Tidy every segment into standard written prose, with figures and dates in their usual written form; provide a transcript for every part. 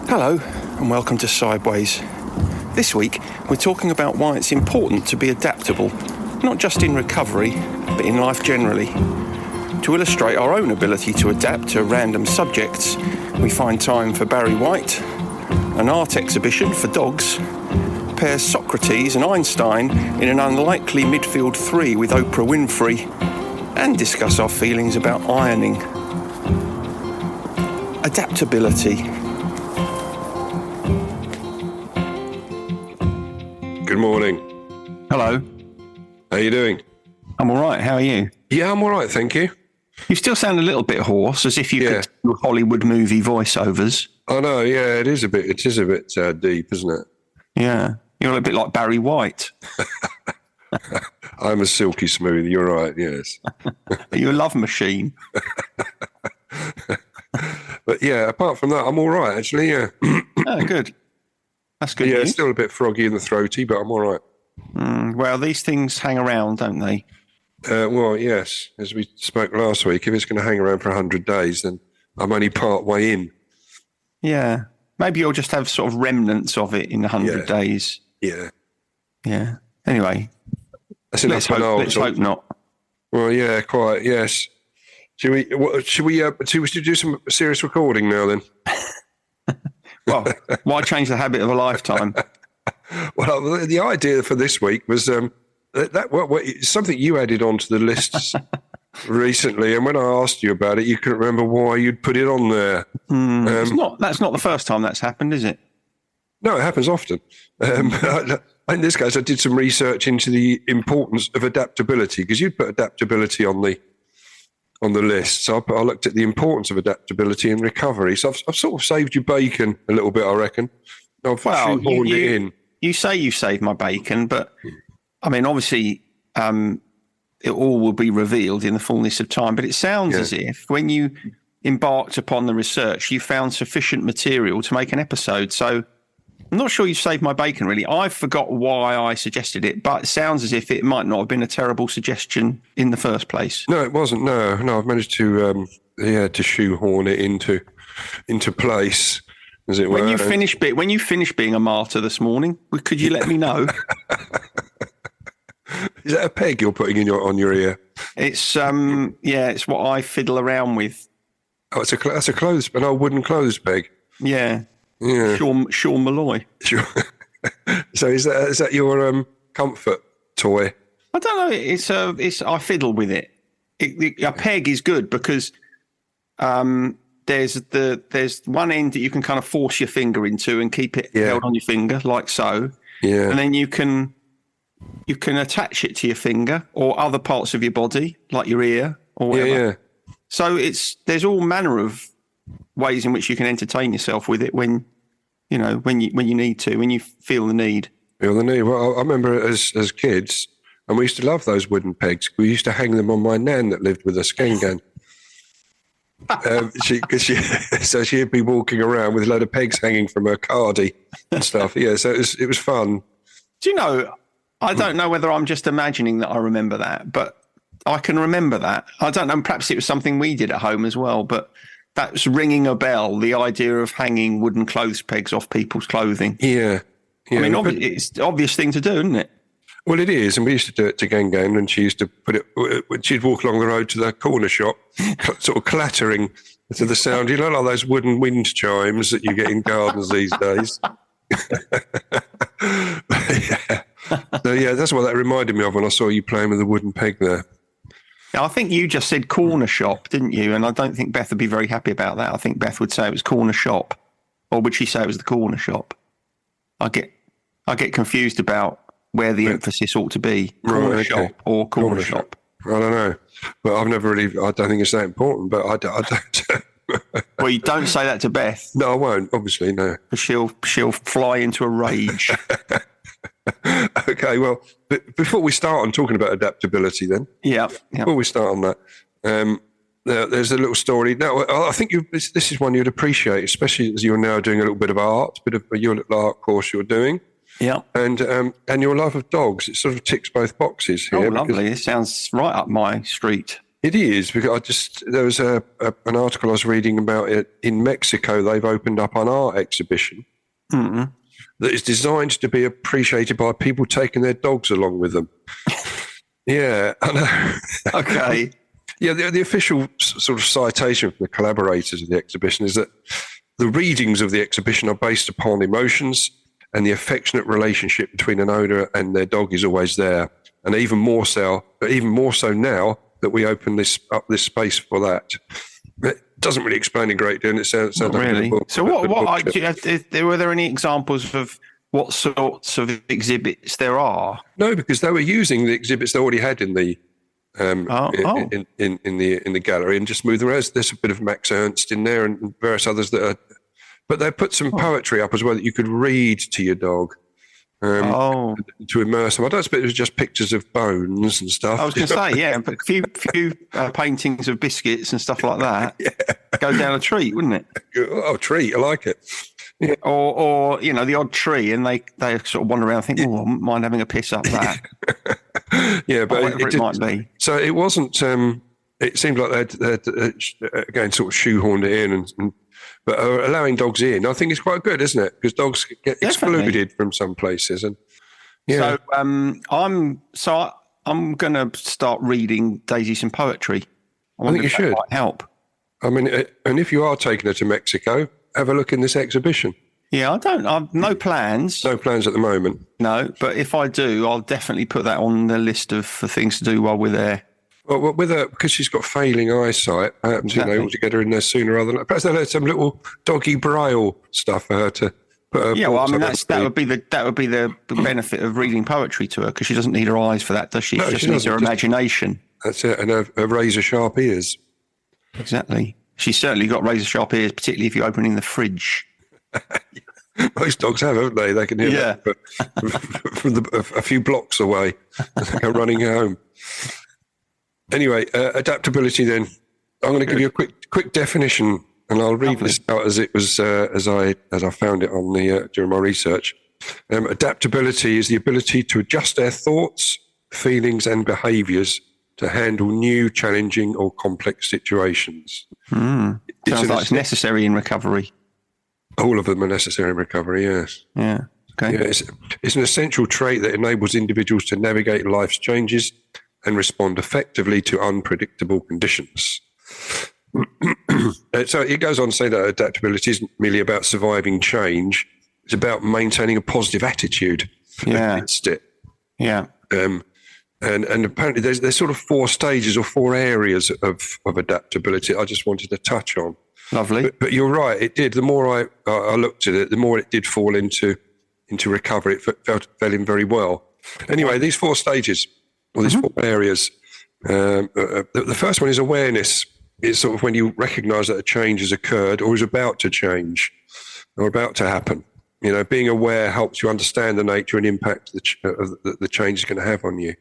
Hello and welcome to Sideways. This week we're talking about why it's important to be adaptable, not just in recovery, but in life generally. To illustrate our own ability to adapt to random subjects, we find time for Barry White, an art exhibition for dogs, pairs Socrates and Einstein in an unlikely midfield three with Oprah Winfrey, and discuss our feelings about ironing. Adaptability. Good morning. Hello. How you doing? I'm all right. How are you? Yeah, I'm all right, thank you. You still sound a little bit hoarse, as if you could do Hollywood movie voiceovers. I know. Yeah, it is a bit deep, isn't it? Yeah, you're a bit like Barry White. I'm a silky smooth. You're right. Yes. Are you a love machine? But yeah, apart from that, I'm all right actually. Yeah. Oh, good. That's good. Yeah, news. still a bit froggy in the throaty, but I'm all right. Well, these things hang around, don't they? Well, yes. As we spoke last week, if it's going to hang around for 100 days, then I'm only part way in. Yeah. Maybe you'll just have sort of remnants of it in 100 days. Yeah. Yeah. Anyway, Let's hope not. Well, yeah, quite. Yes. Should we do some serious recording now then? Well, why change the habit of a lifetime? Well, the idea for this week was something you added onto the lists recently, and when I asked you about it, you couldn't remember why you'd put it on there. That's not the first time that's happened, is it? No, it happens often. In this case, I did some research into the importance of adaptability, because you'd put adaptability on the list. So I looked at the importance of adaptability in recovery. So I've sort of saved you bacon a little bit, I reckon. I've shoehorned it in. You say you saved my bacon, but I mean, obviously, it all will be revealed in the fullness of time. But it sounds as if when you embarked upon the research, you found sufficient material to make an episode. So I'm not sure you saved my bacon, really. I forgot why I suggested it, but it sounds as if it might not have been a terrible suggestion in the first place. No, it wasn't. No, I've managed to shoehorn it into place, as it were. When you finish being a martyr this morning, could you let me know? Is that a peg you're putting on your ear? It's it's what I fiddle around with. Oh, that's an old wooden clothes peg. Yeah. Yeah. Sean Malloy. Sure. So is that your comfort toy? I don't know. I fiddle with it. A peg is good because there's one end that you can kind of force your finger into and keep it held on your finger like so. Yeah. And then you can attach it to your finger or other parts of your body like your ear or whatever. Yeah. So there's all manner of ways in which you can entertain yourself with it when you need to, when you feel the need. Well, I remember as kids, and we used to love those wooden pegs. We used to hang them on my nan that lived with us, Skengan. So she'd be walking around with a load of pegs hanging from her cardi and stuff. Yeah, so it was fun. Do you know? I don't know whether I'm just imagining that I remember that, but I can remember that. I don't know. Perhaps it was something we did at home as well, but that's ringing a bell, the idea of hanging wooden clothes pegs off people's clothing. Yeah. I mean, it's the obvious thing to do, isn't it? Well, it is. And we used to do it to Gangan, and she used to put it, when she'd walk along the road to the corner shop, sort of clattering to the sound, like those wooden wind chimes that you get in gardens these days. So, that's what that reminded me of when I saw you playing with a wooden peg there. I think you just said corner shop, didn't you? And I don't think Beth would be very happy about that. I think Beth would say it was corner shop. Or would she say it was the corner shop? I get confused about where the emphasis ought to be. Corner shop or corner shop. I don't know. But I don't think it's that important, but I don't. Well, you don't say that to Beth. No, I won't, obviously, no. She'll fly into a rage. Okay, well, before we start on talking about adaptability then. Yeah. Before we start on that, there's a little story. Now, I think this is one you'd appreciate, especially as you're now doing a little bit of art, your little art course you're doing. Yeah. And your love of dogs, it sort of ticks both boxes here. Oh, lovely. It sounds right up my street. It is, because there was an article I was reading about it in Mexico. They've opened up an art exhibition that is designed to be appreciated by people taking their dogs along with them. Yeah, I know. Okay. Yeah, the official sort of citation from the collaborators of the exhibition is that the readings of the exhibition are based upon emotions, and the affectionate relationship between an owner and their dog is always there. And even more so now that we open this space for that. It doesn't really explain a great deal. And it sounds Not like really. So were there any examples of what sorts of exhibits there are? No, because they were using the exhibits they already had in the in the gallery and just moved around. There's a bit of Max Ernst in there and various others that are, but they put some poetry up as well that you could read to your dog. To immerse them. I don't suppose it was just pictures of bones and stuff. I was going to say, yeah, but a few paintings of biscuits and stuff like that. Yeah. Go down a treat, wouldn't it? Oh, treat! I like it. Yeah. Or the odd tree, and they sort of wander around and think, I wouldn't mind having a piss up that. Yeah, but whatever it might be. So it wasn't. It seemed like they'd again sort of shoehorned it in but allowing dogs in, I think it's quite good, isn't it? Because dogs get excluded from some places, and yeah. So I'm going to start reading Daisy some poetry. I think you should. Might help. I mean, and if you are taking her to Mexico, have a look in this exhibition. Yeah, I've no plans. No plans at the moment. No, but if I do, I'll definitely put that on the list of things to do while we're there. Well, with her, because she's got failing eyesight, perhaps able to get her in there sooner rather than. Perhaps they'll have some little doggy braille stuff for her to put her. Yeah, well, I mean that would be the benefit of reading poetry to her, because she doesn't need her eyes for that, does she? No, she just needs her imagination. That's it, and her razor sharp ears. Exactly. She's certainly got razor sharp ears, particularly if you open in the fridge. Most dogs have, haven't they? They can hear that from a few blocks away. They go running home. Anyway, adaptability. Then I'm going to give you a quick definition, and I'll read this out as it was as I found it on the during my research. Adaptability is the ability to adjust our thoughts, feelings, and behaviours to handle new, challenging, or complex situations. Sounds like it's necessary in recovery. All of them are necessary in recovery. Yes. Yeah. Okay. Yeah, it's an essential trait that enables individuals to navigate life's changes and respond effectively to unpredictable conditions. So it goes on to say that adaptability isn't merely about surviving change; it's about maintaining a positive attitude against it. Yeah. And apparently there's sort of 4 stages or 4 areas of adaptability I just wanted to touch on. Lovely. But you're right. It did. The more I looked at it, the more it did fall into recovery. It fell in very well. Anyway, these 4 stages, or these 4 areas. The first one is awareness. It's sort of when you recognise that a change has occurred or is about to change or about to happen. Being aware helps you understand the nature and impact the change is going to have on you.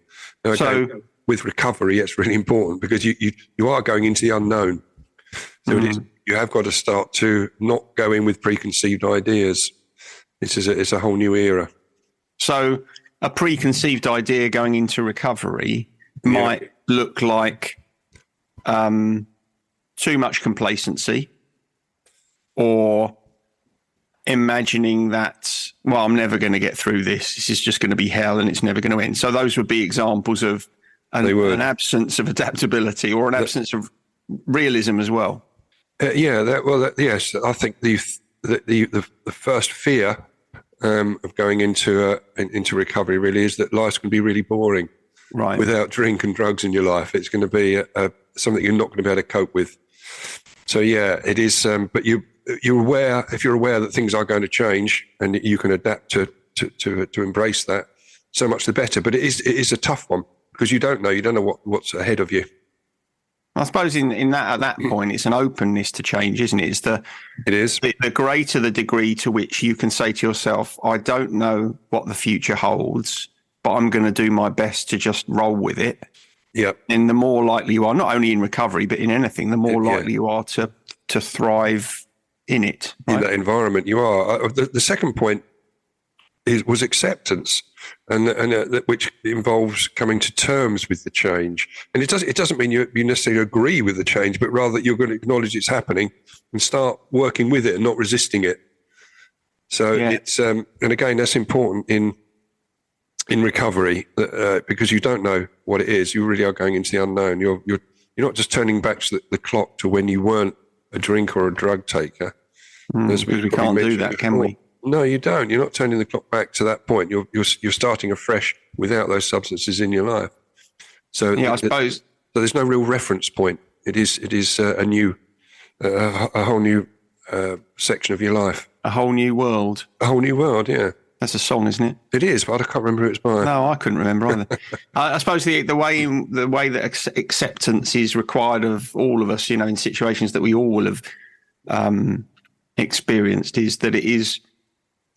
Now, again, with recovery, it's really important because you are going into the unknown. So you have got to start to not go in with preconceived ideas. It's a whole new era. So a preconceived idea going into recovery might look like too much complacency, or imagining that, well, I'm never going to get through this. This is just going to be hell and it's never going to end. So those would be examples of an absence of adaptability, or an absence of realism as well. Yes. I think the first fear of going into recovery really is that life's going to be really boring. Right. Without drink and drugs in your life, it's going to be something you're not going to be able to cope with. So it is. But you're aware. If you're aware that things are going to change and you can adapt to embrace that, so much the better. But it is a tough one because you don't know what's ahead of you. I suppose in that at that point, it's an openness to change, isn't it? It is. The greater the degree to which you can say to yourself, I don't know what the future holds, but I'm going to do my best to just roll with it. Yeah. And the more likely you are, not only in recovery, but in anything, the more likely you are to thrive in it. Right? In that environment, you are. The second point was acceptance, and which involves coming to terms with the change. And it doesn't mean you necessarily agree with the change, but rather that you're going to acknowledge it's happening and start working with it and not resisting it. So it's and again, that's important in recovery, because you don't know what it is. You really are going into the unknown. You're not just turning back the clock to when you weren't a drinker or a drug taker. Because we can't do that, can we? No, you don't. You're not turning the clock back to that point. You're starting afresh without those substances in your life. So I suppose. So there's no real reference point. It is a whole new section of your life. A whole new world. A whole new world, yeah. That's a song, isn't it? It is, but I can't remember who it's by. No, I couldn't remember either. I suppose the way that acceptance is required of all of us, in situations that we all have experienced, is that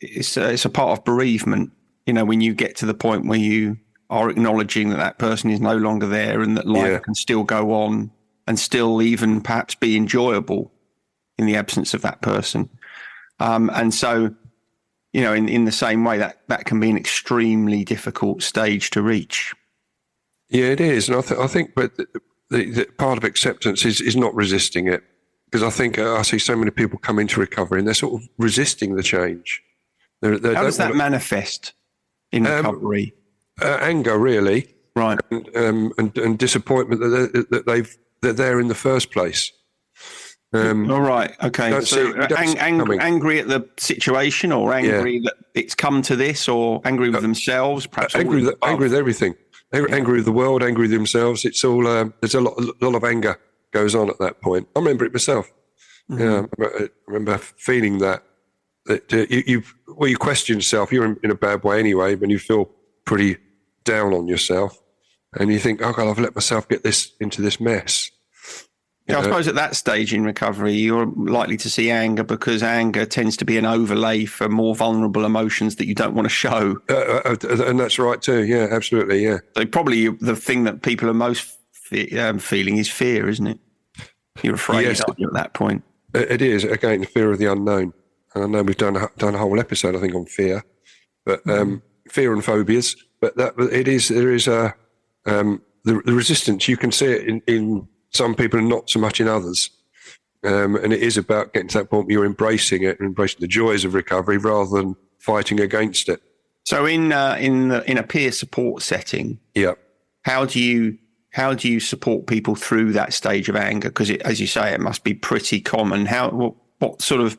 it's a part of bereavement. When you get to the point where you are acknowledging that person is no longer there and that life can still go on and still even perhaps be enjoyable in the absence of that person. And so, in the same way, that can be an extremely difficult stage to reach. Yeah, it is. And I think, but the part of acceptance is not resisting it. Because I think I see so many people come into recovery and they're sort of resisting the change. How does that manifest in recovery? Anger, really. Right. And disappointment that they're there in the first place. All right. Okay. So angry at the situation, or angry that it's come to this, or angry with themselves, perhaps angry with everything. Angry with the world, angry with themselves. It's all there's a lot of anger goes on at that point. I remember it myself. Mm-hmm. Yeah, I remember feeling that you question yourself. You're in a bad way anyway, when you feel pretty down on yourself, and you think, "Oh God, I've let myself get into this mess." I suppose at that stage in recovery, you're likely to see anger, because anger tends to be an overlay for more vulnerable emotions that you don't want to show. And that's right too. Yeah, absolutely. Yeah. So probably the thing that people are most feeling is fear, isn't it? You're afraid, aren't you, at that point? It is, again, the fear of the unknown. And I know we've done a whole episode, I think, on fear, but fear and phobias. But there is the resistance. You can see it in some people and not so much in others. And it is about getting to that point where you're embracing it and embracing the joys of recovery rather than fighting against it. So in a peer support setting, how do you support people through that stage of anger? Because as you say, it must be pretty common. What sort of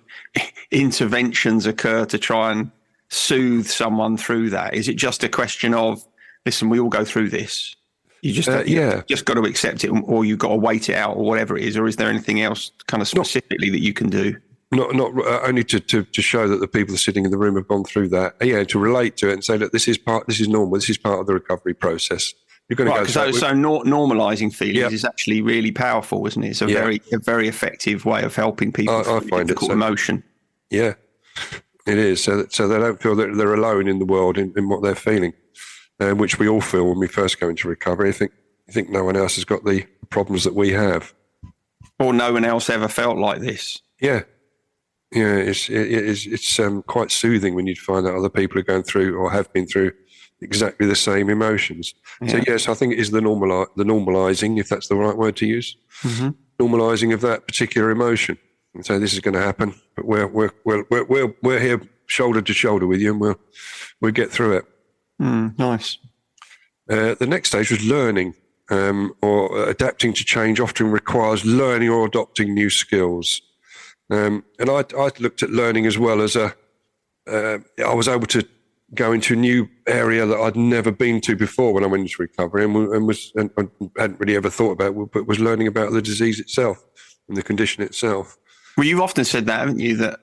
interventions occur to try and soothe someone through that? Is it just a question of, listen, we all go through this? You just got to accept it, or you've got to wait it out, or whatever it is, or is there anything else kind of specifically that you can do? Not only to show that the people sitting in the room have gone through that, to relate to it and say that this is normal, this is part of the recovery process. You're going to go. So normalising feelings is actually really powerful, isn't it? It's a very effective way of helping people through difficult emotion. Yeah, it is. So they don't feel that they're alone in the world in what they're feeling. Which we all feel when we first go into recovery. I think no one else has got the problems that we have, or no one else ever felt like this. Yeah. It's quite soothing when you find that other people are going through or have been through exactly the same emotions. Yeah. So yes, I think it is the normalising, if that's the right word to use, normalising of that particular emotion. And so this is going to happen, but we're here shoulder to shoulder with you, and we'll get through it. Nice. The next stage was learning, or adapting to change often requires learning or adopting new skills. And I looked at learning as well as I was able to go into a new area that I'd never been to before when I went into recovery, and hadn't really ever thought about, but was learning about the disease itself and the condition itself. Well, you've often said that, haven't you, that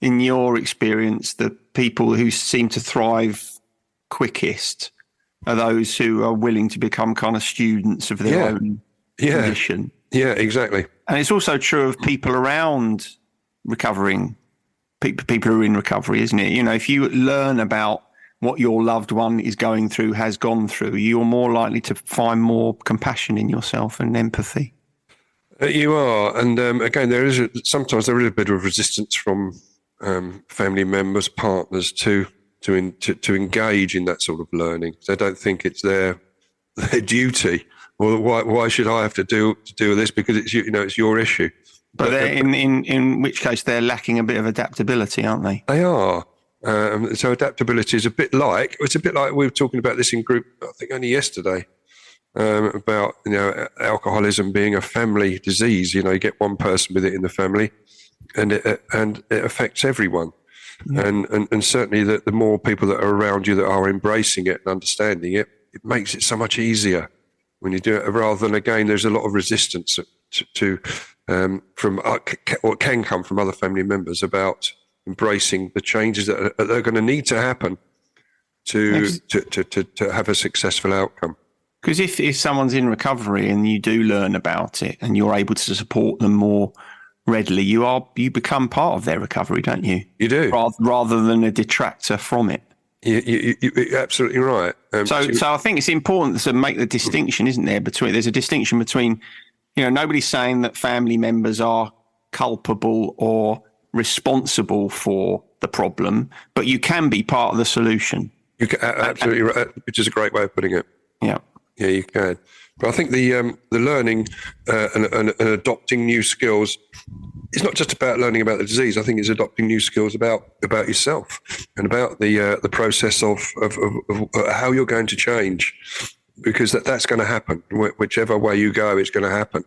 in your experience, the people who seem to thrive quickest are those who are willing to become kind of students of their own condition. Yeah, exactly. And it's also true of people around recovering, people who are in recovery, isn't it? If you learn about what your loved one is going through, has gone through, you're more likely to find more compassion in yourself and empathy. You are. And again, sometimes there is a bit of resistance from family members, partners to to engage in that sort of learning. They don't think it's their duty. Well, why should I have to do this because it's your issue? But in which case they're lacking a bit of adaptability, aren't they? They are. So adaptability is a bit like we were talking about this in group, I think only yesterday, about alcoholism being a family disease. You get one person with it in the family, and it affects everyone. Yeah. And certainly the more people that are around you that are embracing it and understanding it, it makes it so much easier when you do it. Rather than, again, there's a lot of resistance from what can come from other family members about embracing the changes that are going to need to happen to have a successful outcome. Because if someone's in recovery and you do learn about it and you're able to support them more readily, you become part of their recovery, don't you? You do. Rather than a detractor from it. You're absolutely right. So I think it's important to make the distinction, isn't there? There's a distinction between, nobody's saying that family members are culpable or responsible for the problem, but you can be part of the solution. You can, absolutely right, which is a great way of putting it. Yeah. Yeah, you can. But I think the learning and adopting new skills, it's not just about learning about the disease. I think it's adopting new skills about yourself and about the process of how you're going to change, because that's going to happen. Whichever way you go, it's going to happen.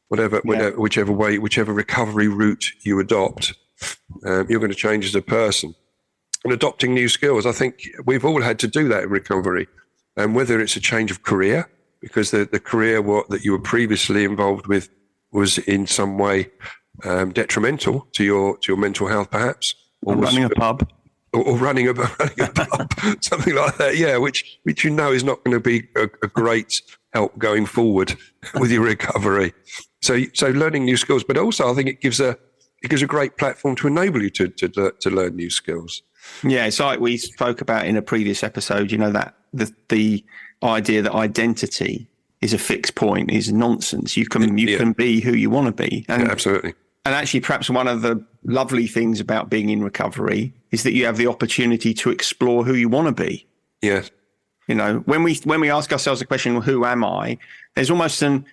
Whichever recovery route you adopt, you're going to change as a person. And adopting new skills, I think we've all had to do that in recovery. And whether it's a change of career, because the career that you were previously involved with was in some way detrimental to your mental health, perhaps, or running a pub, or running a pub, something like that. Yeah, which is not going to be a great help going forward with your recovery. So learning new skills, but also I think it gives a great platform to enable you to learn new skills. Yeah, it's like we spoke about in a previous episode. That the idea that identity is a fixed point is nonsense. You can be who you want to be. And, yeah, absolutely. And actually, perhaps one of the lovely things about being in recovery is that you have the opportunity to explore who you want to be. Yes. When we ask ourselves the question, well, who am I? There's almost an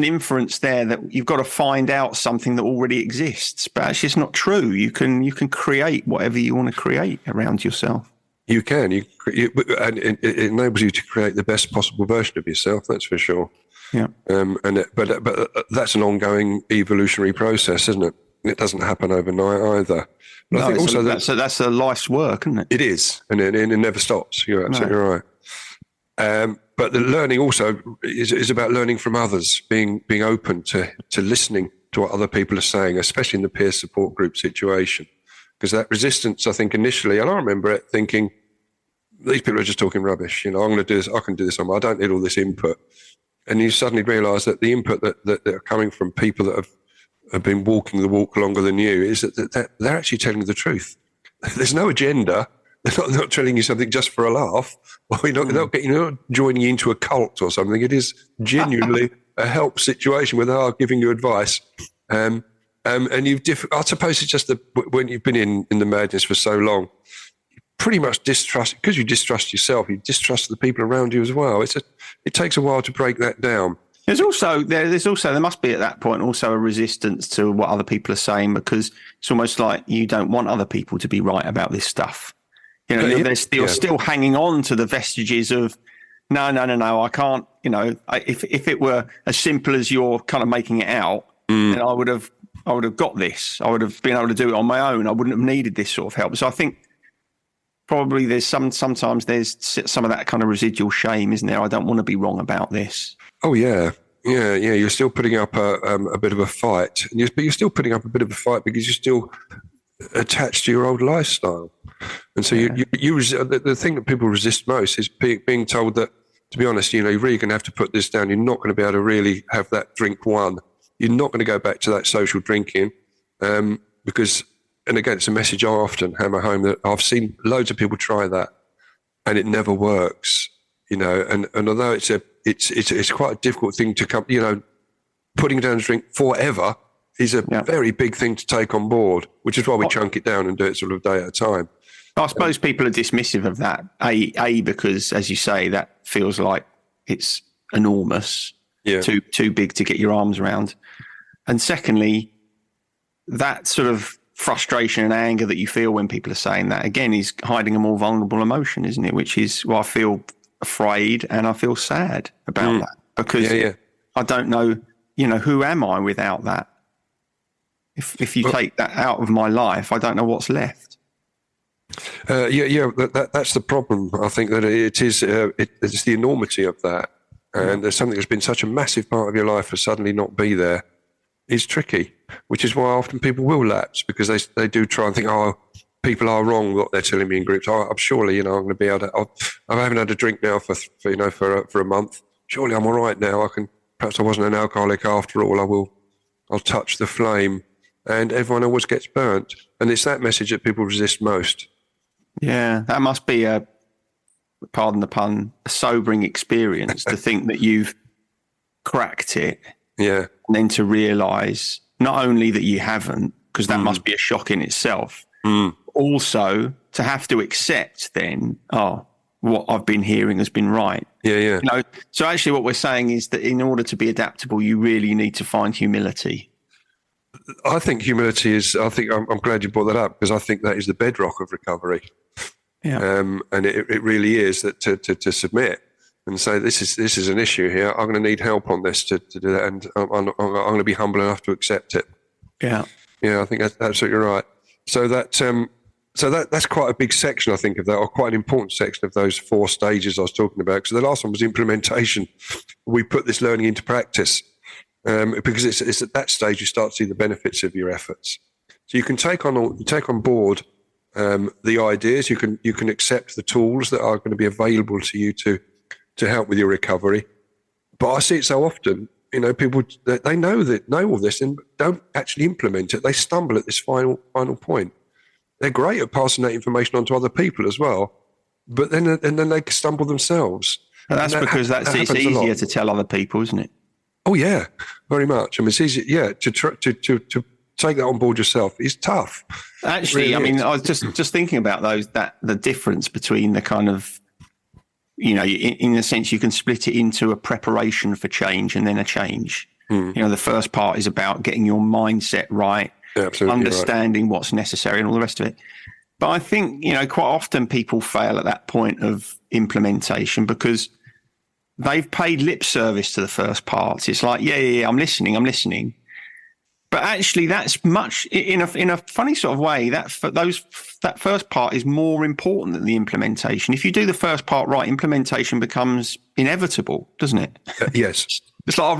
inference there that you've got to find out something that already exists, but actually it's not true. You can create whatever you want to create around yourself. You can, and it enables you to create the best possible version of yourself. That's for sure. Yeah. But that's an ongoing evolutionary process, isn't it? It doesn't happen overnight either. But I think also that's a life's work, isn't it? It is, and it never stops. You're absolutely right. But the learning also is about learning from others, being open to listening to what other people are saying, especially in the peer support group situation. Because that resistance, I think initially, and I remember it thinking, these people are just talking rubbish. I'm going to do this. I can do this on my own. I don't need all this input. And you suddenly realise that the input that are coming from people that have been walking the walk longer than you is that they're actually telling the truth. There's no agenda. They're not telling you something just for a laugh. Or you're not joining you into a cult or something. It is genuinely a help situation where they are giving you advice. And I suppose it's just when you've been in the madness for so long, you pretty much distrust, because you distrust yourself, you distrust the people around you as well. It takes a while to break that down. There must be at that point also a resistance to what other people are saying, because it's almost like you don't want other people to be right about this stuff. You're still hanging on to the vestiges of no, I can't. If it were as simple as you're kind of making it out, then I would have got this. I would have been able to do it on my own. I wouldn't have needed this sort of help. So I think probably there's sometimes there's some of that kind of residual shame, isn't there? I don't want to be wrong about this. Oh yeah. You're still putting up a bit of a fight, but you're still putting up a bit of a fight because you're still attached to your old lifestyle. And so the thing that people resist most is being told that, to be honest, you're really going to have to put this down. You're not going to be able to really have that drink one. You're not going to go back to that social drinking because, and again, it's a message I often hammer home that I've seen loads of people try that and it never works, and although it's quite a difficult thing to come, putting down a drink forever is a very big thing to take on board, which is why we chunk it down and do it sort of day at a time. I suppose people are dismissive of that. Because, as you say, that feels like it's enormous, too big to get your arms around. And secondly, that sort of frustration and anger that you feel when people are saying that, again, is hiding a more vulnerable emotion, isn't it? Which is, well, I feel afraid and I feel sad about that because I don't know, who am I without that? If you take that out of my life, I don't know what's left. That's the problem. I think that it's the enormity of that. And there's something that's been such a massive part of your life to suddenly not be there is tricky, which is why often people will lapse because they do try and think, oh, people are wrong what they're telling me in groups. I'm surely, I'm going to be able to, I haven't had a drink now for a month. Surely I'm all right now. Perhaps I wasn't an alcoholic after all. I'll touch the flame. And everyone always gets burnt. And it's that message that people resist most. Yeah, that must be pardon the pun, a sobering experience to think that you've cracked it. Yeah. And then to realise not only that you haven't, because that must be a shock in itself, also to have to accept then, what I've been hearing has been right. Yeah. So actually what we're saying is that in order to be adaptable, you really need to find humility. I think humility is, I'm glad you brought that up because I think that is the bedrock of recovery. Yeah. And it really is that to submit and say, this is an issue here. I'm going to need help on this to do that. And I'm going to be humble enough to accept it. Yeah. Yeah, I think that's absolutely right. So that's quite a big section, I think, of that, or quite an important section of those 4 stages I was talking about. So the last one was implementation. We put this learning into practice. Because it's at that stage you start to see the benefits of your efforts. So you can take on board the ideas. You can accept the tools that are going to be available to you to help with your recovery. But I see it so often. People they know all this and don't actually implement it. They stumble at this final point. They're great at passing that information on to other people as well, but then they stumble themselves. And that's because it's easier to tell other people, isn't it? Oh yeah, very much. I mean, it's easy. Yeah, to take that on board yourself is tough. Actually, really is. I was just thinking about the difference between the kind of, in a sense, you can split it into a preparation for change and then a change. The first part is about getting your mindset right, understanding what's necessary and all the rest of it. But I think, quite often people fail at that point of implementation because they've paid lip service to the first part. It's like, yeah, I'm listening. But actually, that's much in a funny sort of way. That first part is more important than the implementation. If you do the first part right, implementation becomes inevitable, doesn't it? Yes. It's like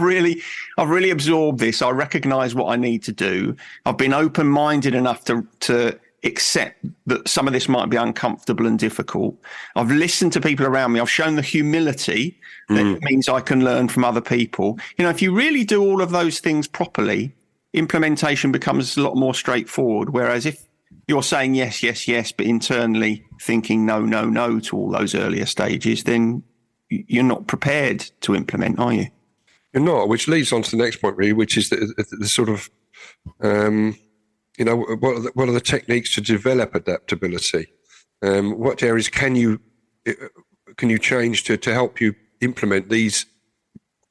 I've really absorbed this. I recognise what I need to do. I've been open-minded enough to accept that some of this might be uncomfortable and difficult. I've listened to people around me. I've shown the humility that means I can learn from other people. If you really do all of those things properly, implementation becomes a lot more straightforward. Whereas if you're saying yes, but internally thinking no to all those earlier stages, then you're not prepared to implement, are you? You're not, which leads on to the next point, really, which is the sort of, what are the techniques to develop adaptability? What areas can you change to help you implement these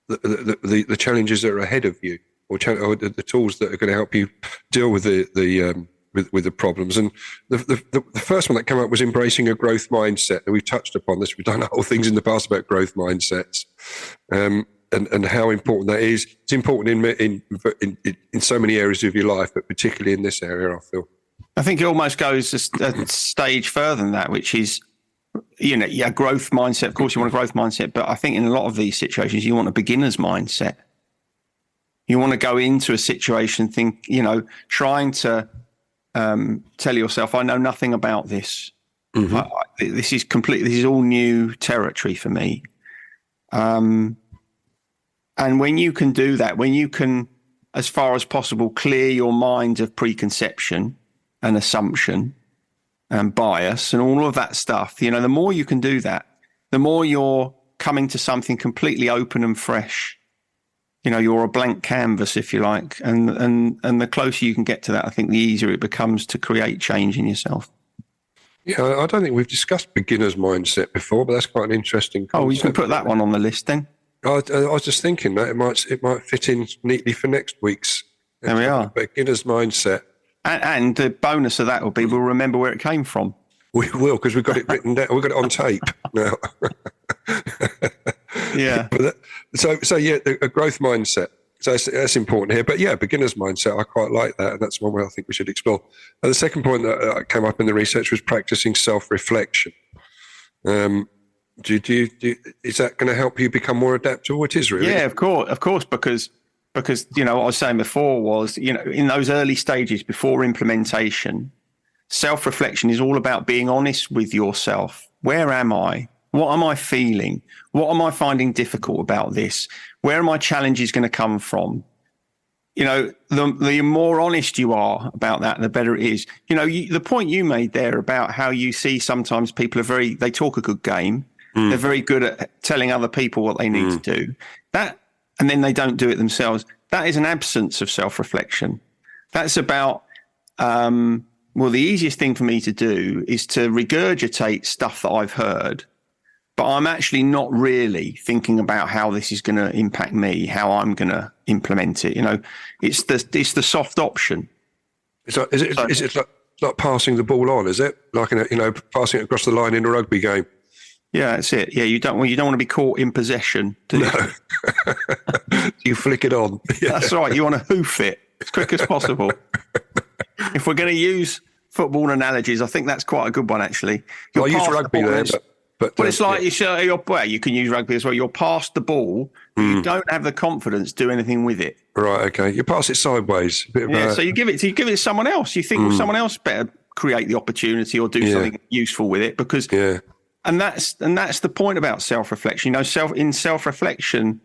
the challenges that are ahead of you, or the tools that are going to help you deal with the problems? And the first one that came up was embracing a growth mindset. And we've touched upon this. We've done whole things in the past about growth mindsets. And how important that is. It's important in so many areas of your life, but particularly in this area, I feel. I think it almost goes a stage further than that, which is, growth mindset. Of course, you want a growth mindset, but I think in a lot of these situations, you want a beginner's mindset. You want to go into a situation, trying to tell yourself, I know nothing about this. This is all new territory for me. And when you can do that, when you can, as far as possible, clear your mind of preconception and assumption and bias and all of that stuff, the more you can do that, the more you're coming to something completely open and fresh. You're a blank canvas, if you like. And the closer you can get to that, I think the easier it becomes to create change in yourself. Yeah, I don't think we've discussed beginner's mindset before, but that's quite an interesting concept. Oh, you can put that one on the list then. I was just thinking that it might fit in neatly for next week's. There we are. Beginner's mindset. And the bonus of that will be we'll remember where it came from. We will, because we've got it written down. We've got it on tape now. Yeah. So yeah, a growth mindset. So that's important here. But yeah, beginner's mindset, I quite like that. And that's one way I think we should explore. And the second point that came up in the research was practicing self-reflection. Is that going to help you become more adaptable? It is really. Yeah, of course, because what I was saying before was, in those early stages before implementation, self-reflection is all about being honest with yourself. Where am I? What am I feeling? What am I finding difficult about this? Where are my challenges going to come from? The more honest you are about that, the better it is. The point you made there about how you see sometimes people they talk a good game. They're very good at telling other people what they need to do. And then they don't do it themselves. That is an absence of self-reflection. That's about, the easiest thing for me to do is to regurgitate stuff that I've heard, but I'm actually not really thinking about how this is going to impact me, how I'm going to implement it. It's the soft option. Is it like passing the ball on? Is it like passing it across the line in a rugby game? Yeah, that's it. Yeah, you don't want to be caught in possession, do you? No. You flick it on. Yeah. That's right. You want to hoof it as quick as possible. If we're going to use football analogies, I think that's quite a good one, actually. I use rugby there, but it's like you can use rugby as well. You're past the ball, but you don't have the confidence to do anything with it. Right. Okay. You pass it sideways. So you give it to someone else. You think, someone else better create the opportunity or do something useful with it because. Yeah. And that's the point about self-reflection. In self-reflection,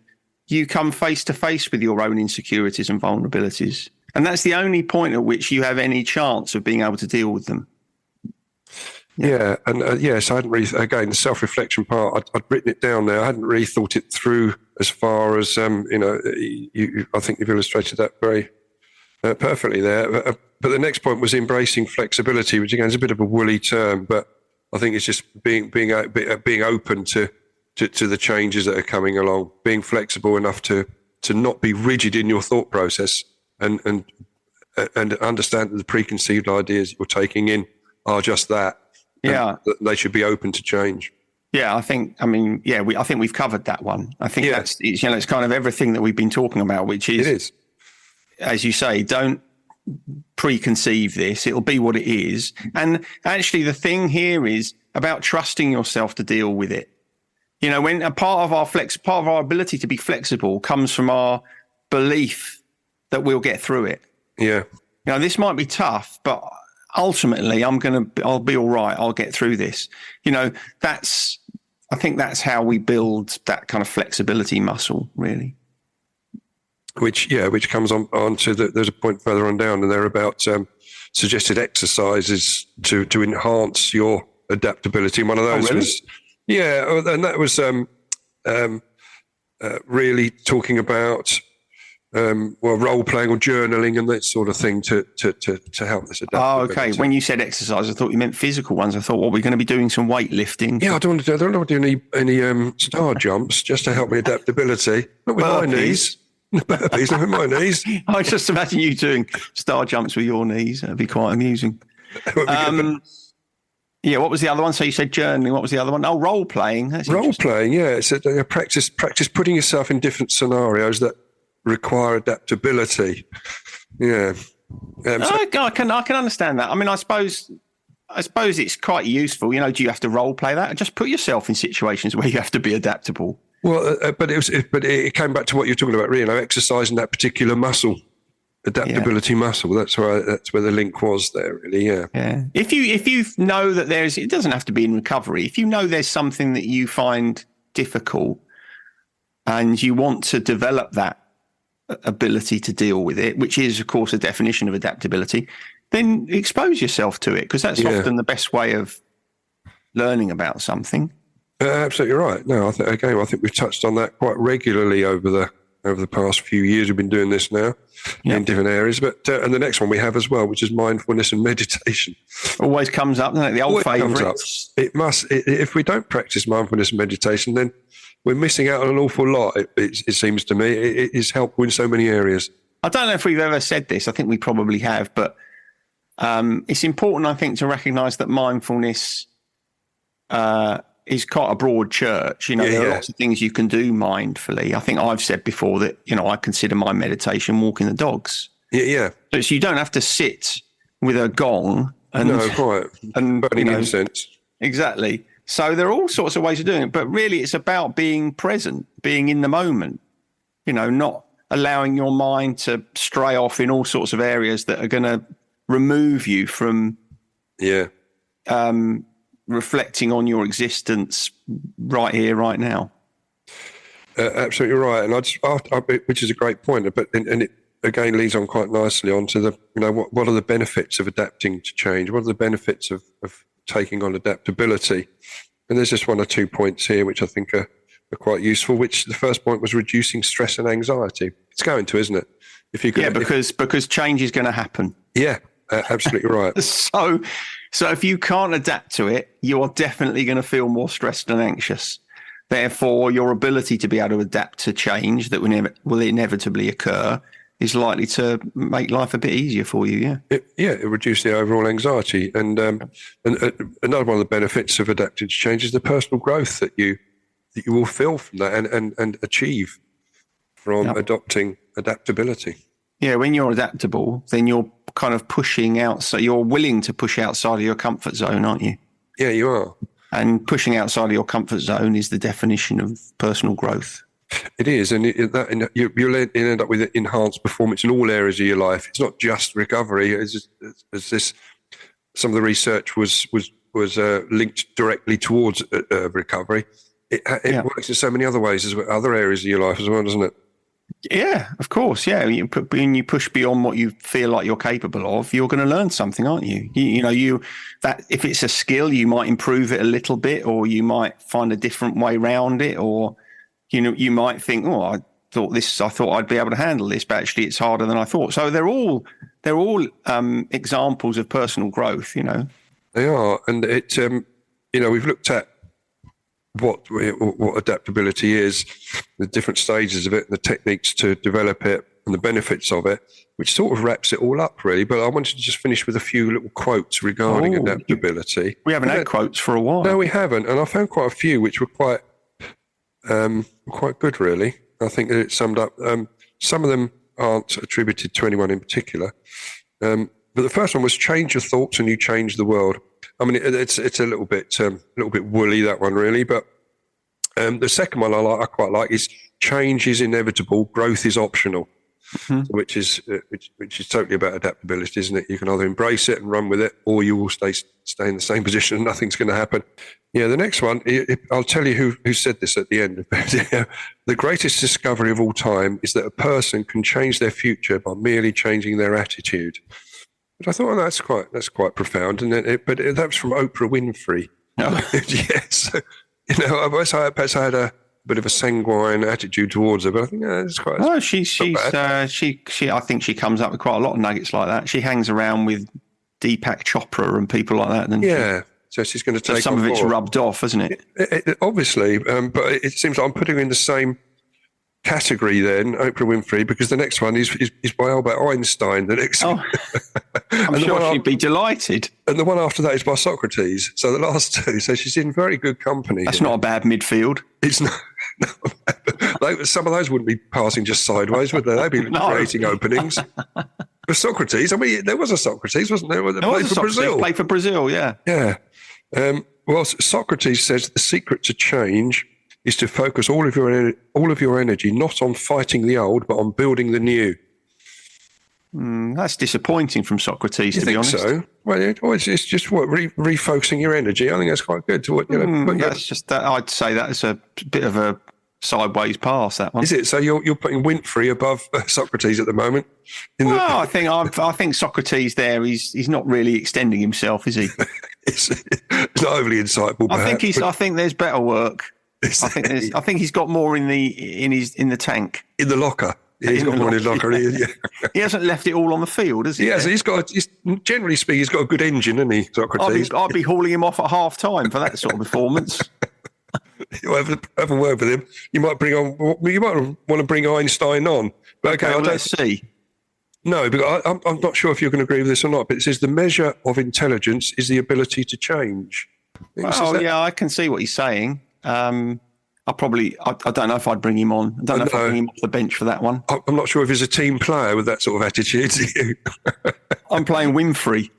you come face to face with your own insecurities and vulnerabilities. And that's the only point at which you have any chance of being able to deal with them. Yeah. And so I hadn't really, again, the self-reflection part, I'd written it down there. I hadn't really thought it through as far as, I think you've illustrated that very perfectly there. But the next point was embracing flexibility, which again is a bit of a woolly term, but I think it's just being open to the changes that are coming along, being flexible enough to not be rigid in your thought process and understand that the preconceived ideas you're taking in are just that. Yeah, they should be open to change. Yeah, I think we've covered that one. I think it's kind of everything that we've been talking about, which is, it is, as you say, don't preconceive this. It'll be what it is. And actually the thing here is about trusting yourself to deal with it. When a part of our ability to be flexible comes from our belief that we'll get through it. Yeah. This might be tough, but ultimately I'll be all right. I'll get through this. I think that's how we build that kind of flexibility muscle, really. Which comes on to there's a point further on down, and they're about suggested exercises to enhance your adaptability. And one of those was, and that was really talking about role playing or journaling and that sort of thing to help this adaptability. Oh, okay. When you said exercise, I thought you meant physical ones. I thought, we're going to be doing some weightlifting. Yeah, I don't want to do any star jumps just to help me adaptability. Not with my knees. Burpees, not with my knees. I just imagine you doing star jumps with your knees. That'd be quite amusing. What was the other one? So you said journaling. What was the other one? Oh, role playing. Role playing, yeah. It's practice putting yourself in different scenarios that require adaptability. Yeah. I can understand that. I mean, I suppose it's quite useful. Do you have to role play that? Just put yourself in situations where you have to be adaptable. Well, but it came back to what you're talking about, really. Exercising that particular muscle, adaptability muscle. That's where the link was there, really. Yeah. Yeah. If you know that it doesn't have to be in recovery. If you know there's something that you find difficult, and you want to develop that ability to deal with it, which is, of course, a definition of adaptability, then expose yourself to it, because that's often the best way of learning about something. Absolutely right. No, I think we've touched on that quite regularly over over the past few years. We've been doing this now in different areas. But and the next one we have as well, which is mindfulness and meditation. Always comes up, doesn't it? The old favourites. It must. If we don't practice mindfulness and meditation, then we're missing out on an awful lot. It seems to me it is helpful in so many areas. I don't know if we've ever said this. I think we probably have, but it's important, I think, to recognise that mindfulness is quite a broad church. You know, there are lots of things you can do mindfully. I think I've said before that, you know, I consider my meditation walking the dogs. Yeah. So you don't have to sit with a gong and burning incense. Exactly. So there are all sorts of ways of doing it, but really it's about being present, being in the moment. You know, not allowing your mind to stray off in all sorts of areas that are going to remove you from reflecting on your existence right here, right now. Absolutely right, and which is a great point. But and it again leads on quite nicely onto the, you know, what are the benefits of adapting to change? What are the benefits of taking on adaptability? And there's just one or 2 points here which I think are quite useful. Which the first point was reducing stress and anxiety. It's going to, isn't it? If you could, because change is going to happen. Yeah, absolutely right. So if you can't adapt to it, you are definitely going to feel more stressed and anxious. Therefore, your ability to be able to adapt to change that will inevitably occur is likely to make life a bit easier for you. It reduces the overall anxiety. And another one of the benefits of adapting to change is the personal growth that you will feel from that and achieve from adopting adaptability. Yeah, when you're adaptable, then you're kind of pushing out. So you're willing to push outside of your comfort zone, aren't you? Yeah, you are. And pushing outside of your comfort zone is the definition of personal growth. It is, and you'll end up with enhanced performance in all areas of your life. It's not just recovery. As some of the research was linked directly towards recovery. It works in so many other ways, as well, other areas of your life as well, doesn't it? Yeah, of course. Yeah, when you push beyond what you feel like you're capable of, you're going to learn something, aren't you? That if it's a skill, you might improve it a little bit, or you might find a different way around it, or you might think, I thought I'd be able to handle this, but actually it's harder than I thought. So they're all examples of personal growth. You know, they are, and it. We've looked at what adaptability is, the different stages of it, the techniques to develop it, and the benefits of it, which sort of wraps it all up, really. But I wanted to just finish with a few little quotes regarding adaptability. We haven't had quotes for a while. No, we haven't, and I found quite a few which were quite good, really. I think that it summed up. Some of them aren't attributed to anyone in particular, but the first one was "Change your thoughts and you change the world." I mean, it's a little bit woolly, that one, really. But the second one I quite like is "Change is inevitable, growth is optional," which is totally about adaptability, isn't it? You can either embrace it and run with it, or you will stay in the same position and nothing's going to happen. Yeah, the next one, I'll tell you who said this at the end. The greatest discovery of all time is that a person can change their future by merely changing their attitude. But I thought, that's quite profound, but that was from Oprah Winfrey. Oh. Yes, perhaps I had a bit of a sanguine attitude towards her, but I think it's quite. Oh, she. I think she comes up with quite a lot of nuggets like that. She hangs around with Deepak Chopra and people like that. Doesn't she? So she's going to take some of it's rubbed off, isn't it? It obviously, but it seems like I'm putting her in the same category then, Oprah Winfrey, because the next one is by Albert Einstein. The next one. I'm sure she'd be delighted. And the one after that is by Socrates. So the last two. So she's in very good company. That's not a bad midfield. It's not. Some of those wouldn't be passing just sideways, would they? They'd be creating openings. But Socrates, I mean, there was a Socrates, wasn't there? There was a Brazil. Played for Brazil, yeah. Yeah. Well, Socrates says the secret to change is to focus all of your energy not on fighting the old, but on building the new. That's disappointing from Socrates, to be honest. So? Well, it's just refocusing your energy. I think that's quite good. I'd say that is a bit of a sideways pass, that one. Is it? So you're putting Winfrey above Socrates at the moment? I think Socrates there. He's not really extending himself, is he? It's not overly insightful. Perhaps, I think there's better work I think he's got more in the tank. In the locker. Yeah, he's got more in his locker. Yeah. He hasn't left it all on the field, has he? Yes, generally speaking, he's got a good engine, hasn't he, Socrates? I'd be hauling him off at half time for that sort of performance. You have a word with him. You might want to bring Einstein on. But okay, let's see. No, because I'm not sure if you can agree with this or not, but it says the measure of intelligence is the ability to change. Yeah, I can see what he's saying. I don't know if I'd bring him on. I don't know if I'd bring him off the bench for that one. I'm not sure if he's a team player with that sort of attitude. I'm playing Winfrey.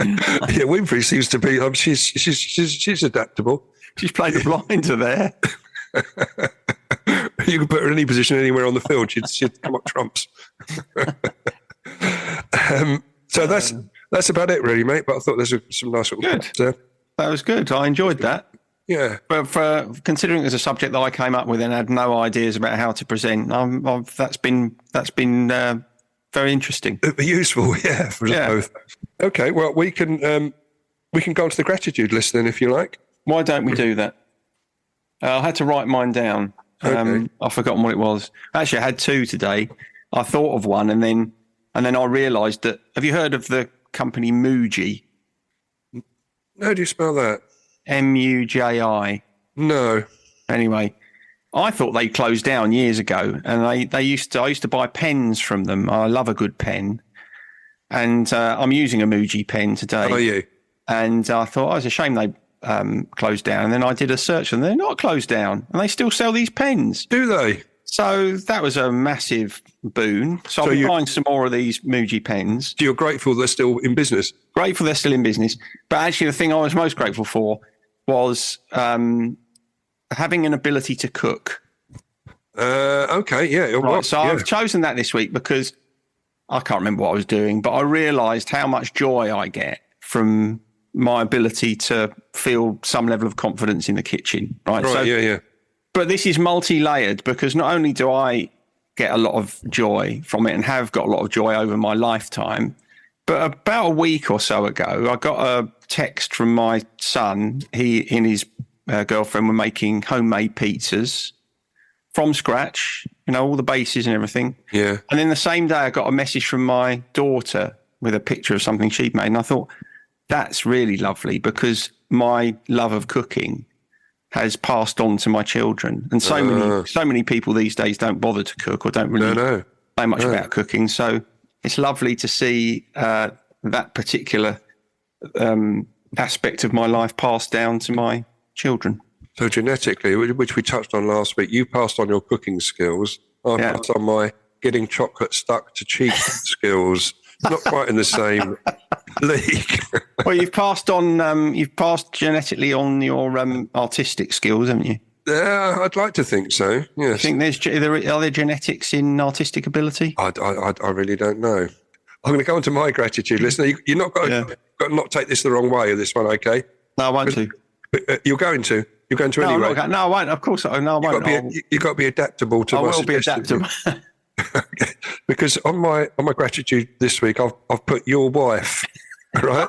Yeah, Winfrey seems to be. She's adaptable. She's played the blinder there. You could put her in any position anywhere on the field. She'd come up trumps. So that's about it, really, mate. But I thought there's some nice little good. There. That was good. I enjoyed that. Yeah. But for considering it was a subject that I came up with and had no ideas about how to present, that's been very interesting. Useful, yeah, for us both. Okay, well, we can go on to the gratitude list then, if you like. Why don't we do that? I had to write mine down. Okay. I've forgotten what it was. Actually, I had two today. I thought of one, and then I realised that. Have you heard of the company Muji? How do you spell that? Muji. No. Anyway, I thought they closed down years ago, and I used to buy pens from them. I love a good pen, and I'm using a Muji pen today. How are you? And I thought, it's a shame they closed down. And then I did a search, and they're not closed down, and they still sell these pens. Do they? So that was a massive boon. So I'll be buying some more of these Muji pens. So you're grateful they're still in business? Grateful they're still in business. But actually, the thing I was most grateful for was having an ability to cook. Okay, yeah. Right, so I've chosen that this week because I can't remember what I was doing, but I realised how much joy I get from my ability to feel some level of confidence in the kitchen. Right, so, yeah. But this is multi-layered because not only do I get a lot of joy from it and have got a lot of joy over my lifetime, but about a week or so ago, I got a text from my son. He and his girlfriend were making homemade pizzas from scratch, all the bases and everything. Yeah. And then the same day, I got a message from my daughter with a picture of something she'd made. And I thought, that's really lovely because my love of cooking has passed on to my children. And so many people these days don't bother to cook or don't really know much about cooking. So it's lovely to see that particular aspect of my life passed down to my children. So genetically, which we touched on last week, you passed on your cooking skills. I passed on my getting chocolate stuck to cheek skills. Not quite in the same league. Well, you've passed genetically on your artistic skills, haven't you? Yeah, I'd like to think so. Yes. You think are there genetics in artistic ability? I really don't know. I'm going to go on to my gratitude list. Now, you're not got to not take this the wrong way of this one, okay? No, I won't do. You're going to. You're going to anyway. No, I won't. Of course, no, I won't. You've got to be adaptable to. I will be adaptable. Okay. Because on my gratitude this week, I've put your wife. Right?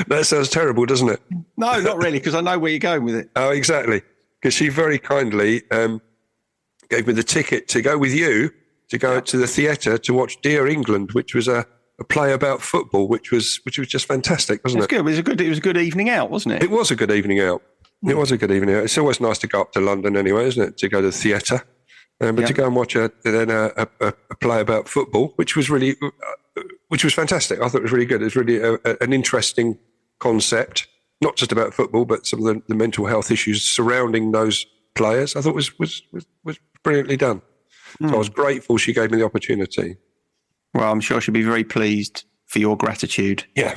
That sounds terrible, doesn't it? No, not really, because I know where you're going with it. Oh, exactly. Because she very kindly gave me the ticket to go with you to go to the theatre to watch Dear England, which was a play about football, which was just fantastic, wasn't it? Good. It was a good evening out, wasn't it? It was a good evening out. It was a good evening out. It's always nice to go up to London anyway, isn't it? To go to the theatre. But to go and watch a play about football, which was fantastic. I thought it was really good. It was really an interesting concept, not just about football, but some of the mental health issues surrounding those players. I thought was brilliantly done. So I was grateful she gave me the opportunity. Well, I'm sure she'll be very pleased for your gratitude. Yeah.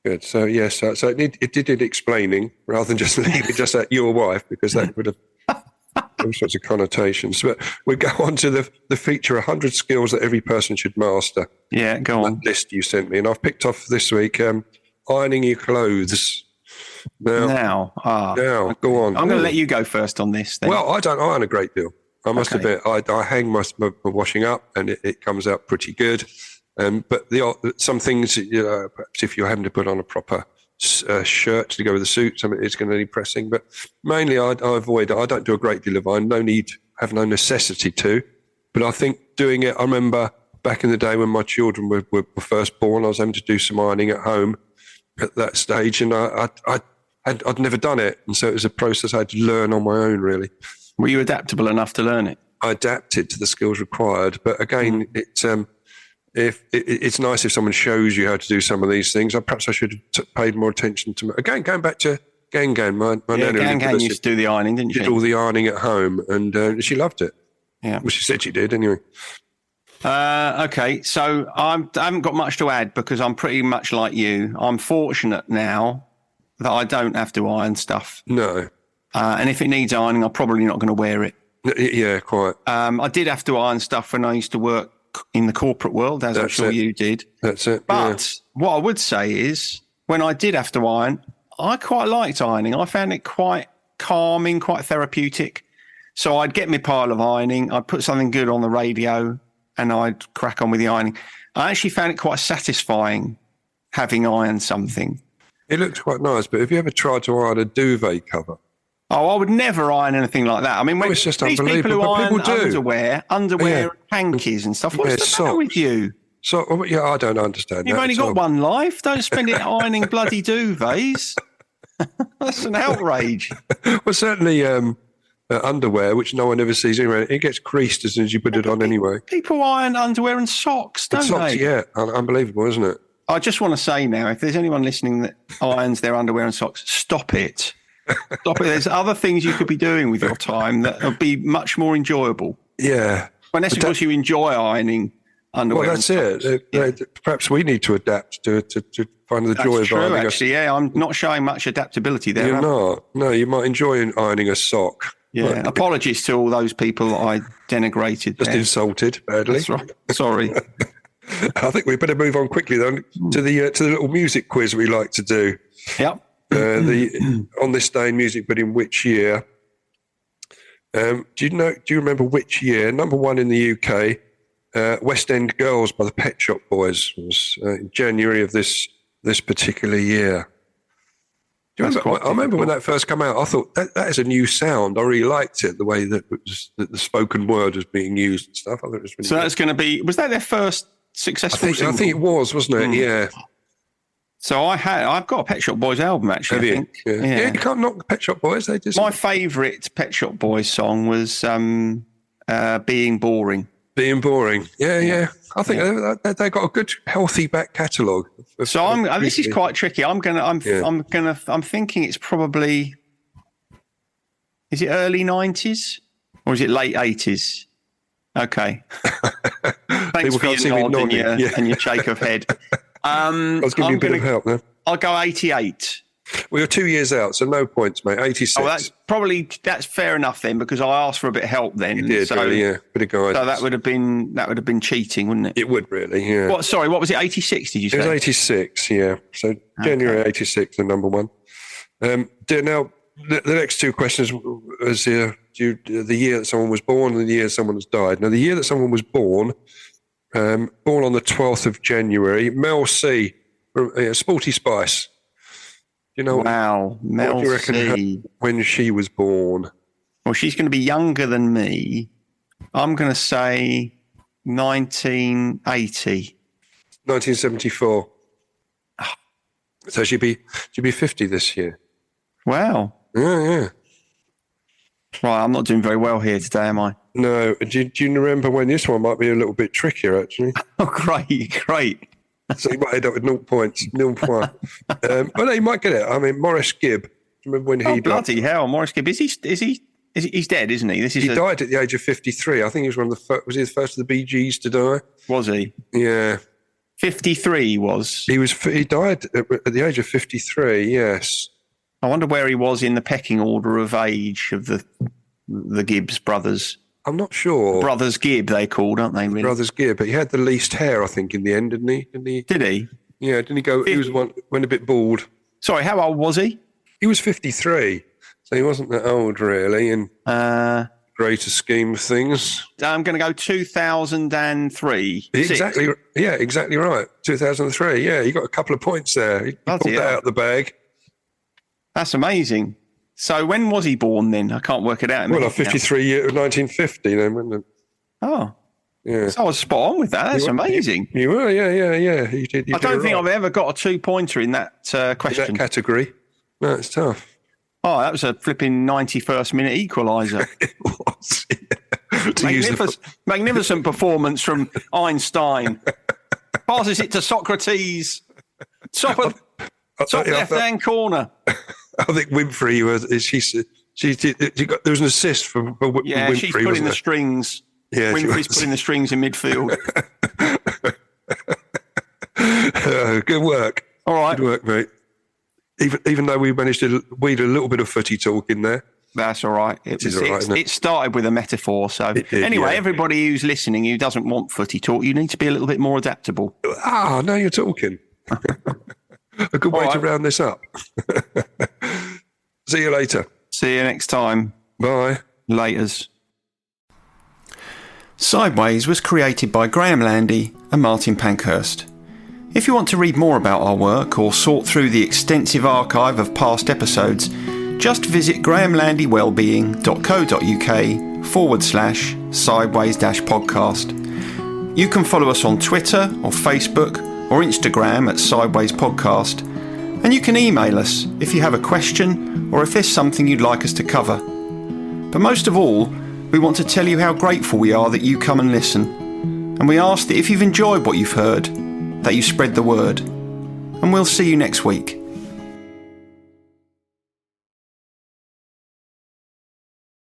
Good. So yes, so it did explaining rather than just leave it just at your wife, because that would have all sorts of connotations. But we go on to the feature 100 skills that every person should master. Yeah, go on. That list you sent me, and I've picked off this week ironing your clothes. Now, go on. I'm going to let you go first on this then. Well, I don't iron a great deal. I must admit, I hang my washing up, and it comes out pretty good. But some things, perhaps if you're having to put on a proper shirt to go with the suit. Something it's going to need pressing, but mainly I avoid it. I don't do a great deal of ironing. Have no necessity to. But I think doing it, I remember back in the day when my children were first born, I was having to do some ironing at home at that stage, and I'd never done it. And so it was a process I had to learn on my own, really. Were you adaptable enough to learn it? I adapted to the skills required. But again, it's nice if someone shows you how to do some of these things. Perhaps I should have paid more attention to, again, going back to Gangan, my nanny. Gangan used to do the ironing, didn't she? Did all the ironing at home, and she loved it. Yeah. Well, she said she did anyway. Okay, so I haven't got much to add because I'm pretty much like you. I'm fortunate now that I don't have to iron stuff. No. And if it needs ironing, I'm probably not going to wear it. Yeah, quite. I did have to iron stuff when I used to work in the corporate world, as I'm sure you did. That's it. But what I would say is when I did have to iron, I quite liked ironing. I found it quite calming, quite therapeutic. So I'd get my pile of ironing, I'd put something good on the radio, and I'd crack on with the ironing. I actually found it quite satisfying having ironed something. It looks quite nice, but have you ever tried to iron a duvet cover? Oh, I would never iron anything like that. I mean, when it's just these people who unbelievable, but iron people do. underwear, hankies and stuff, what's the matter with you? So, yeah, I don't understand. You've only got one life. Don't spend it ironing bloody duvets. That's an outrage. Well, certainly underwear, which no one ever sees anyway, it gets creased as soon as you put it on anyway. People iron underwear and socks, don't socks, they? Yeah, unbelievable, isn't it? I just want to say now, if there's anyone listening that irons their underwear and socks, stop it. Stop it. There's other things you could be doing with your time that would be much more enjoyable. Yeah. Unless, of course, you enjoy ironing underwear. Well, that's it. Perhaps we need to adapt to find the joy of ironing. Actually, yeah. I'm not showing much adaptability there. You're not. No, you might enjoy ironing a sock. Yeah. Apologies to all those people I denigrated. Just insulted badly. That's right. Sorry. I think we better move on quickly then to the little music quiz we like to do. Yep. On this day in music, but in which year? Do you remember which year? Number one in the UK, West End Girls by the Pet Shop Boys was in January of this particular year. I remember when that first came out, I thought that is a new sound. I really liked it, the way that the spoken word was being used and stuff. I thought it was really that's going to be. Was that their first successful single? I think it was, wasn't it? Yeah. So I've got a Pet Shop Boys album actually. Have you? Yeah, you can't knock the Pet Shop Boys. They just my favourite Pet Shop Boys song was "Being Boring." Being boring. Yeah. I think they got a good, healthy back catalogue. So this is quite tricky. I'm thinking it's probably. Is it early 90s or is it late 80s? Okay. Thanks for your nod and your shake of head. I was giving you a bit of help there. I'll go 88. Well, you're 2 years out, so no points, mate. 86. Oh, that's fair enough then, because I asked for a bit of help then. You did, really, yeah. Bit of guidance. So that would have been cheating, wouldn't it? It would really, yeah. What was it? 86? Did you say? It was 86, yeah. So January 86, the number one. Now the next two questions was the year that someone was born and the year someone has died. Now the year that someone was born on the 12th of January, Mel C, Sporty Spice. You know, wow, Mel what do you reckon when she was born? Well, she's going to be younger than me. I'm going to say 1980. 1974. So she'd be 50 this year. Wow. Yeah. Right, I'm not doing very well here today, am I? No. Do you remember when this one might be a little bit trickier, actually? Oh, great. So you might end up with 0 points, 0 point. But no, you might get it. I mean, Maurice Gibb. Remember when he bloody hell, Maurice Gibb. He's dead, isn't he? He died at the age of 53. I think he was one of the first. Was he the first of the Bee Gees to die? Was he? Yeah. 53 was. He died at the age of 53. Yes. I wonder where he was in the pecking order of age of the Gibbs brothers. I'm not sure. Brothers Gibb, they called, aren't they? Really? Brothers Gibb, but he had the least hair, I think, in the end, didn't he? Did he? Yeah, didn't he go? He was went a bit bald. Sorry, how old was he? He was 53, so he wasn't that old, really. And I greater scheme of things. I'm going to go 2003. Exactly. Yeah, exactly right. 2003. Yeah, you got a couple of points there. You pulled that out of the bag. That's amazing. So when was he born then? I can't work it out. Well, 53 year 1950 then, wasn't it? Oh. Yeah. So I was spot on with that. That's amazing. You were, yeah. You did. I don't think I've ever got a 2-pointer in that question. In that category. No, it's tough. Oh, that was a flipping 91st minute equaliser. It was. Yeah. Magnificent performance from Einstein. Passes it to Socrates. Top left-hand corner. I think Winfrey there was an assist from Winfrey. Yeah, she's putting the strings. Yeah, Winfrey's putting the strings in midfield. Good work. All right. Good work, mate. Even though we managed to weed a little bit of footy talk in there. That's all right. It started with a metaphor. So anyway, everybody who's listening who doesn't want footy talk, you need to be a little bit more adaptable. Ah, now you're talking. A good way to round this up. See you later. See you next time. Bye. Laters. Sideways was created by Graham Landy and Martin Pankhurst. If you want to read more about our work or sort through the extensive archive of past episodes, just visit grahamlandywellbeing.co.uk/sideways-podcast. You can follow us on Twitter or Facebook or Instagram at Sideways Podcast, and you can email us if you have a question or if there's something you'd like us to cover. But most of all, we want to tell you how grateful we are that you come and listen, and we ask that if you've enjoyed what you've heard, that you spread the word. And we'll see you next week.